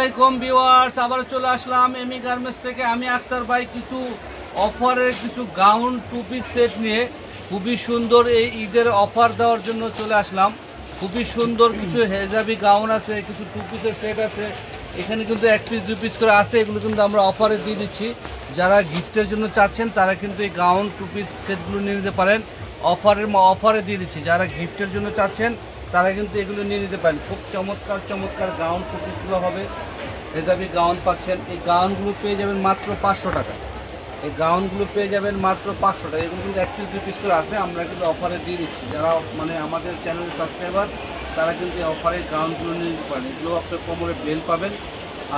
আলাইকুম ভিউয়ার্স, আবার চলে আসলাম এমি গার্মেন্টস থেকে। আমি আক্তার ভাই কিছু অফারের কিছু গাউন টু পিস সেট নিয়ে খুবই সুন্দর এই ঈদের অফার দেওয়ার জন্য চলে আসলাম। খুবই সুন্দর কিছু হেজাবি গাউন আছে, কিছু টু পিসের সেট আছে। এখানে কিন্তু এক পিস 2 পিস করে আছে, এগুলো কিন্তু আমরা অফারে দিয়ে দিচ্ছি। যারা গিফটের জন্য চাচ্ছেন তারা কিন্তু এই গাউন টু পিস সেটগুলো নিয়ে নিতে পারেন। অফারে দিয়ে দিচ্ছি। যারা গিফটের জন্য চাচ্ছেন তারা কিন্তু এগুলো নিয়ে নিতে পারেন। খুব চমৎকার চমৎকার গাউন টু পিসগুলো হবে। হেজাবি গাউন পাচ্ছেন। এই গাউনগুলো পেয়ে যাবেন মাত্র 500 টাকা। এই গাউনগুলো পেয়ে যাবেন মাত্র 500 টাকা। এগুলো কিন্তু এক পিস 2 পিস করে আছে, আমরা কিন্তু অফারে দিয়ে দিচ্ছি। যারা আমাদের চ্যানেলের সাবস্ক্রাইবার তারা কিন্তু এই অফারে গাউনগুলো নিয়ে নিতে পারেন। এগুলো আপনার কোমরে বেল পাবেন,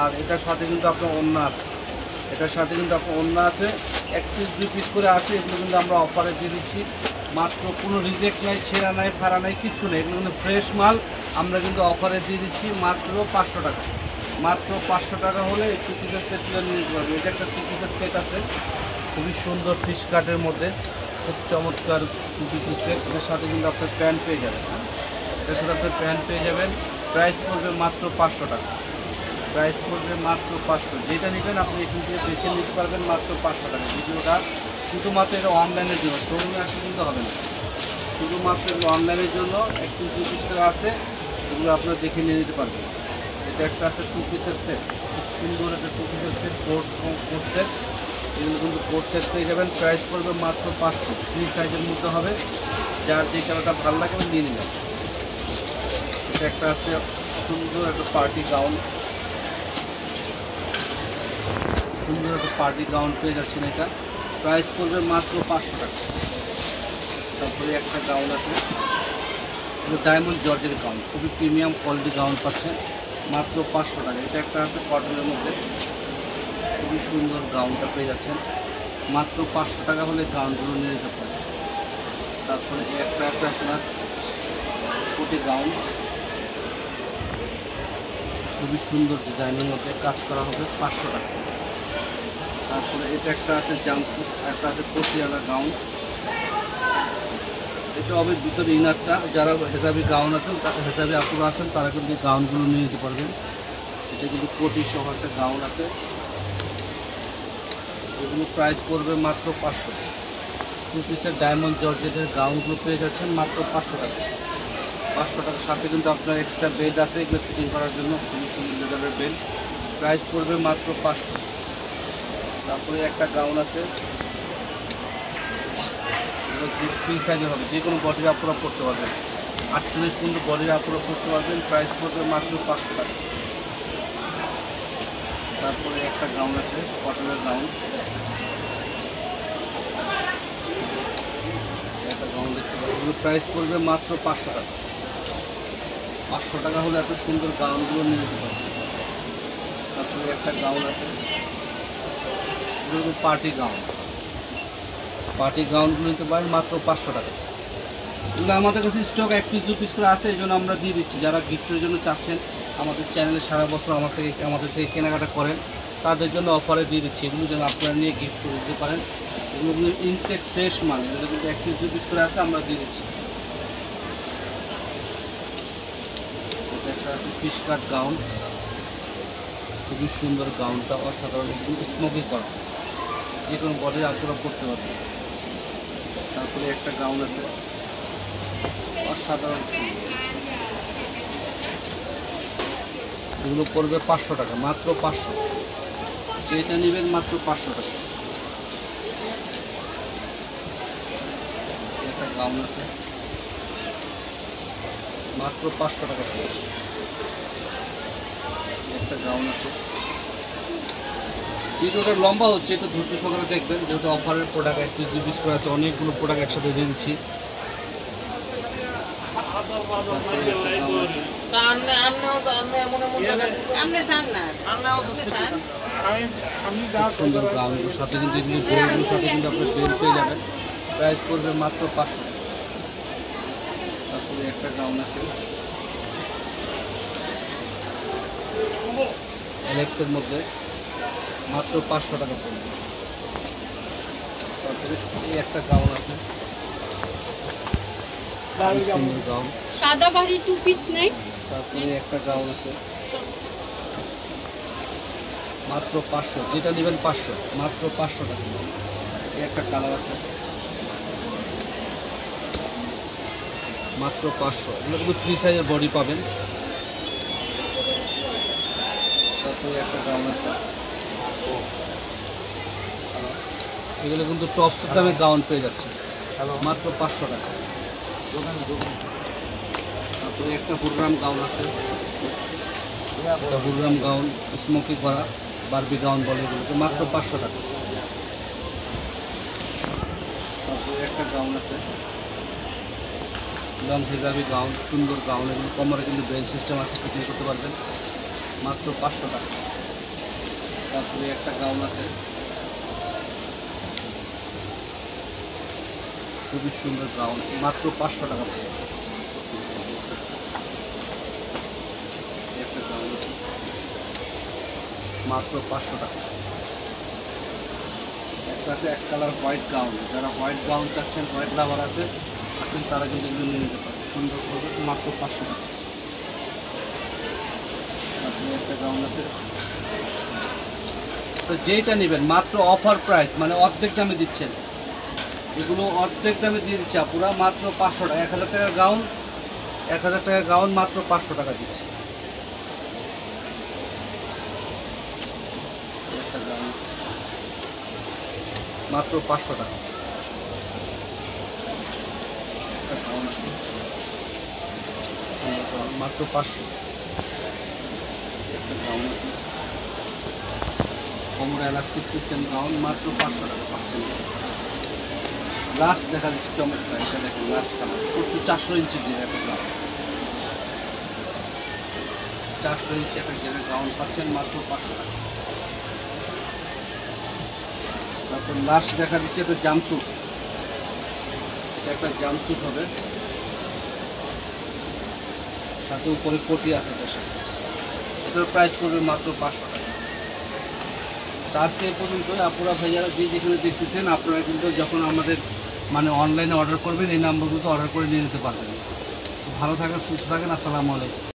আর এটার সাথে কিন্তু আপনার ওড়না আছে। এক পিস 2 পিস করে আছে, এগুলো কিন্তু আমরা অফারে দিয়ে দিচ্ছি। মাত্র কোনো রিজেক্ট নাই, ছেঁড়া নাই, ফাড়া নাই, কিচ্ছু নেই। এগুলো কিন্তু ফ্রেশ মাল, আমরা কিন্তু অফারে দিয়ে দিচ্ছি মাত্র 500 টাকা। মাত্র 500 টাকা হলে এই টু পিসের সেটগুলো নিয়ে নিতে পারবেন। এটা একটা টু পিসের সেট আছে, খুবই সুন্দর ফিশ কাটের মধ্যে, খুব চমৎকার টু পিসের সেট। এর সাথে কিন্তু আপনার প্যান্ট পেয়ে যাবেন। এর সাথে আপনার প্যান্ট পেয়ে যাবেন। প্রাইস পড়বে মাত্র 500 টাকা। প্রাইস পড়বে মাত্র 500। যেটা নেবেন আপনি এখান থেকে বেছে নিতে পারবেন মাত্র 500 টাকা। ভিডিওটা শুধুমাত্র এটা অনলাইনের জন্য, শোরুমে আসলে কিন্তু হবে না। শুধুমাত্র অনলাইনের জন্য এক পিস 2 পিস করে আছে, এগুলো আপনারা দেখে নিয়ে নিতে পারবেন। এটা একটা আছে টু পিসের সেট, খুব সুন্দর একটা টু পিসের সেট, কোর্স সেট। এগুলো কিন্তু কোর্স সেট পেয়ে যাবেন। প্রাইস পড়বে মাত্র 500। ফ্রি সাইজের মধ্যে হবে, যার যে কালারটা ভালো লাগে নিয়ে নেবেন। এটা একটা আছে সুন্দর একটা পার্টি গাউন, পেয়ে যাচ্ছেন। এটা প্রাইস পড়বে মাত্র 500 টাকা। তারপরে একটা গাউন আছে, ডায়মন্ড জর্জের গাউন, খুবই প্রিমিয়াম কোয়ালিটি গাউন পাচ্ছেন মাত্র 500 টাকা। এটা একটা আছে কটনের মধ্যে, খুবই সুন্দর গাউনটা পেয়ে যাচ্ছেন মাত্র 500 টাকা হলে গাউনগুলো নিয়ে নিতে পারেন। তারপরে একটা আছে আপনার কোটি গাউন, খুবই সুন্দর ডিজাইনের মধ্যে কাজ করা হবে, 500 টাকা। তারপরে এটা একটা আছে জাম্পস্যুট, একটা আছে পটিয়ালা গাউন। এটা হবে ভিতরে ইনারটা। যারা হেজাবি গাউন আছেন, হেজাবি আপুরা আছেন, তারা কিন্তু এই গাউনগুলো নিয়ে নিতে পারবেন। এটা কিন্তু কোটি সহ একটা গাউন আছে। এগুলো প্রাইস পড়বে মাত্র 500। টু পিসের ডায়মন্ড জর্জেটের গাউনগুলো পেয়ে যাচ্ছেন মাত্র 500 টাকা। 500 টাকার সাথে কিন্তু আপনার এক্সট্রা বেল্ট আছে, এগুলো ফিটিং করার জন্য খুবই সুন্দর লেদারের বেল্ট। প্রাইস পড়বে মাত্র 500। তারপরে একটা গাউন আছে, ফ্রি সাইজের হবে, যে কোনো বডির আপনারা পড়তে পারবেন। 48 পর্যন্ত বডির আপনারা পড়তে পারবেন। প্রাইস পড়বে মাত্র 500 টাকা। তারপরে একটা গাউন আছে কটনের গাউন, একটা গাউন দেখতে পাবেন। প্রাইস পড়বে মাত্র 500 টাকা। 500 টাকা হলে এত সুন্দর গাউনগুলো নিয়ে যেতে পারবেন। তারপরে একটা গাউন আছে, পার্টি গাউনগুলো নিতে পারেন মাত্র 500 টাকা। এগুলো আমাদের কাছে স্টক এক পিস 2 পিস করে আছে, এই জন্য আমরা দিয়ে দিচ্ছি। যারা গিফটের জন্য চাচ্ছেন, আমাদের চ্যানেলে সারা বছর আমাদের থেকে কেনাকাটা করেন, তাদের জন্য অফারে দিয়ে দিচ্ছি। এগুলো যেন আপনারা নিয়ে গিফট করে দিতে পারেন। এগুলো ইনটেক ফ্রেশ মাল, এগুলো কিন্তু এক পিস 2 পিস করে আছে, আমরা দিয়ে দিচ্ছি। এটা একটা আছে ফিশ কাট গাউন, খুবই সুন্দর গাউনটা, অসাধারণ, কিন্তু স্মোকি করা, যে কোনো বডির আপনারা করতে পারবেন। তারপরে একটা গাউন আছে অসাধারণ, এগুলো পড়বে 500 টাকা, মাত্র 500। যেটা নেবেন মাত্র 500 টাকা। একটা গাউন আছে মাত্র 500 টাকা পড়েছে। একটা গাউন আছে। ভিডিওটা লম্বা হচ্ছে, একটু ধৈর্য সহকারে দেখবেন, যেহেতু অফারের প্রোডাক্ট এক পিস 2 পিস করে আছে, অনেকগুলো প্রোডাক্ট একসাথে দিয়ে দিচ্ছি। সুন্দর গাউনগুলোর সাথে কিন্তু এগুলো বেলগুলোর সাথে কিন্তু আপনার বেল পেয়ে যাবেন। প্রাইস পড়বে মাত্র 500। তারপরে একটা গাউন আছে অ্যালেক্সের মধ্যে, মাত্র 500 টাকা পড়বে। তারপরে এই একটা গাউন আছে, সুন্দর গাউন, সাদা বাড়ি 2 পিস নেই। তারপরে একটা গাউন আছে, মাত্র 500, যেটা নেবেন 500, মাত্র 500 টাকা। এই একটা কালার আছে মাত্র 500, এগুলো কিন্তু ফ্রি সাইজের বডি পাবেন। তারপরে একটা গাউন আছে, এগুলো কিন্তু টপসের দামে গাউন পেয়ে যাচ্ছে মাত্র 500 টাকা। তারপরে একটা বুররাম গাউন আছে, বুররাম গাউন স্মোকি করা বারবি গাউন বলে এগুলোকে, মাত্র 500 টাকা। তারপরে একটা গাউন আছে লং হিজাবি গাউন, সুন্দর গাউন, এগুলো কোমরে কিন্তু বেল্ট সিস্টেম আছে, ফিটিং করতে পারবেন, মাত্র 500 টাকা। তারপরে একটা গাউন আছে খুবই সুন্দর গাউন, মাত্র 500 টাকা। একটা গাউন আছে মাত্র 500 টাকা। একটা আছে এক কালার হোয়াইট গাউন, যারা হোয়াইট গাউন চাচ্ছেন, হোয়াইট লাভার আছেন তারা কিন্তু এগুলো নিয়ে নিতে পারেন, সুন্দর করবে, মাত্র 500 টাকা। তারপরে একটা গাউন আছে, তো যেটা নেবেন মাত্র অফার প্রাইস, মানে অর্ধেক দামে দিচ্ছেন, এগুলো অর্ধেক দামে দিয়ে দিচ্ছে পুরা মাত্র 500 টাকা। 1000 টাকার গাউন, 1000 টাকার গাউন মাত্র 500 টাকা দিচ্ছে। একটা গাউন মাত্র 500 টাকা। একটা গাউন আছে সুন্দর গাউন, মাত্র 500। একটা গাউন আছে কোমরে এলাস্টিক সিস্টেম গাউন, মাত্র 500 টাকা পাচ্ছেন। লাস্ট দেখা যাচ্ছে চমৎকার, এটা দেখেন লাস্ট কালার, প্রচুর 400 ইঞ্চি দিয়ে একটা গাউন, 400 ইঞ্চি একটা গেলে গাউন পাচ্ছেন মাত্র 500 টাকা। তারপর লাস্ট দেখা দিচ্ছে একটা জাম্পস্যুট, এটা একটা জাম্পস্যুট হবে, সাথে উপরে কোটি আছে, এটার সাথে এটার প্রাইস পড়বে মাত্র 500 টাকা। আজকে এই পর্যন্ত। আপনারা ভাইয়ারা যে যেখানে দেখতেছেন, আপনারা কিন্তু যখন আমাদের মানে অনলাইনে অর্ডার করবেন, এই নাম্বারগুলো অর্ডার করে নিয়ে নিতে পারবেন। ভালো থাকেন, সুস্থ থাকেন, আসসালামু আলাইকুম।